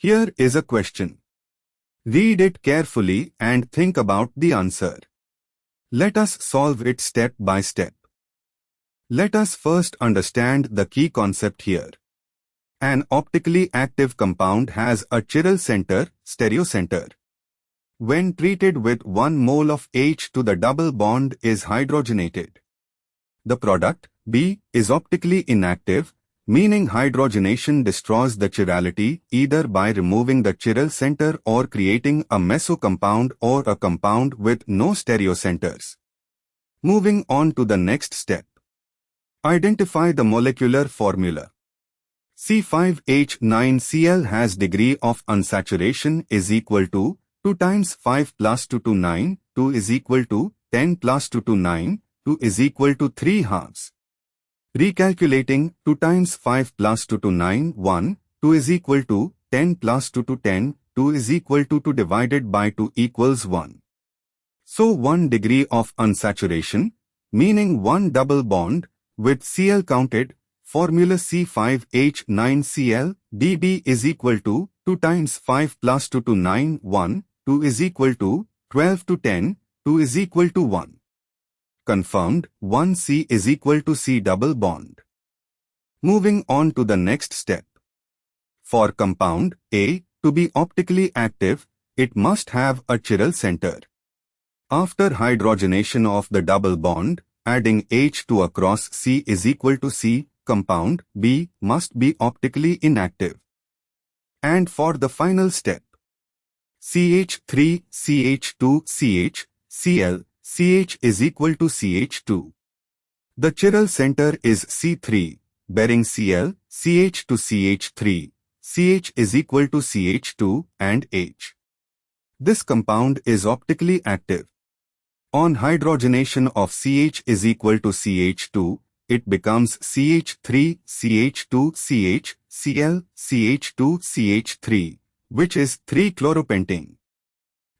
Here is a question. Read it carefully and think about the answer. Let us solve it step by step. Let us first understand the key concept here. An optically active compound has a chiral center, stereocenter. When treated with 1 mole of H to the double bond is hydrogenated. The product, B, is optically inactive, meaning hydrogenation destroys the chirality either by removing the chiral center or creating a mesocompound or a compound with no stereocenters. Moving on to the next step. Identify the molecular formula. C5H9Cl has degree of unsaturation is equal to 2 times 5 plus 2 to 9, 2 is equal to 10 plus 2 to 9, 2 is equal to 3 halves. Recalculating 2 times 5 plus 2 to 9, 1, 2 is equal to 10 plus 2 to 10, 2 is equal to 2 divided by 2 equals 1. So 1 degree of unsaturation, meaning 1 double bond, with Cl counted, formula C5H9Cl, dB is equal to 2 times 5 plus 2 to 9, 1, 2 is equal to 12 to 10, 2 is equal to 1. Confirmed, 1C is equal to C double bond. Moving on to the next step. For compound A to be optically active, it must have a chiral center. After hydrogenation of the double bond, adding H2 across C is equal to C, compound B must be optically inactive. And for the final step, CH3, CH2, CH, Cl, CH is equal to CH2. The chiral center is C3, bearing Cl, CH to CH3, CH is equal to CH2 and H. This compound is optically active. On hydrogenation of CH is equal to CH2, it becomes CH3, CH2, CH, Cl, CH2, CH3, which is 3-chloropentane.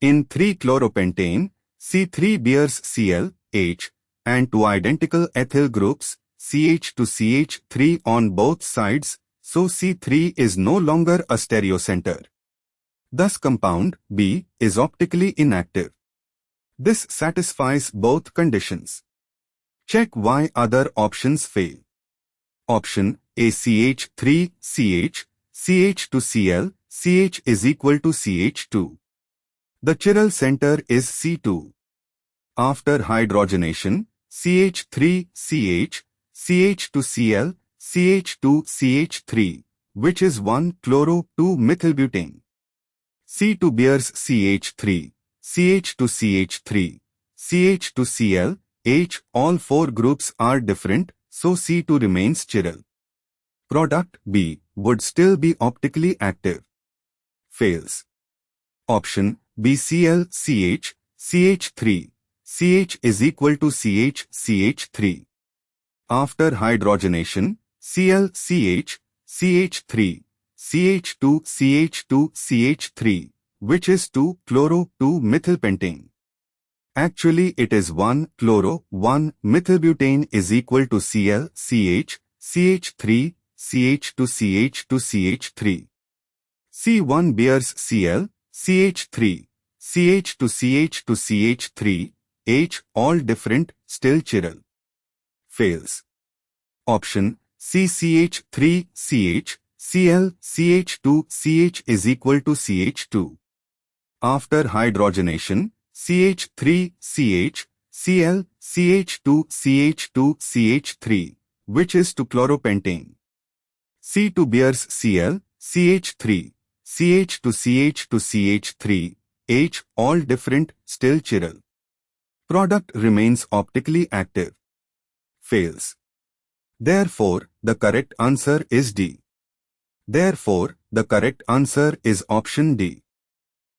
In 3-chloropentane, C3 bears Cl, H, and 2 identical ethyl groups, CH to CH3 on both sides, so C3 is no longer a stereocenter. Thus compound B is optically inactive. This satisfies both conditions. Check why other options fail. Option A CH3, CH, CH to Cl, CH is equal to CH2. The chiral center is C2. After hydrogenation, CH3, CH, CH to Cl, CH2, CH3, which is 1-chloro-2-methylbutane. C2 bears CH3, CH to CH3, CH to Cl, H, all 4 groups are different, so C2 remains chiral. Product B would still be optically active. Fails. Option B Cl, CH, CH3, CH is equal to CH, CH3. After hydrogenation, Cl, CH, CH3, CH2, CH2, CH3, which is 2-chloro-2-methylpentane. Actually, it is 1-chloro-1-methylbutane is equal to Cl, CH, CH3, CH to CH to CH3. C1 bears Cl, CH3, CH to CH to CH3, H, all different, still chiral. Fails. Option C CH3, CH, Cl, CH2, CH is equal to CH2. After hydrogenation, CH3, CH, Cl, CH2, CH2, CH3, which is 2-chloropentane. C2 bears Cl, CH3, CH to CH to CH3, H, all different, still chiral. Product remains optically active. Fails. Therefore, the correct answer is D. Therefore, the correct answer is option D.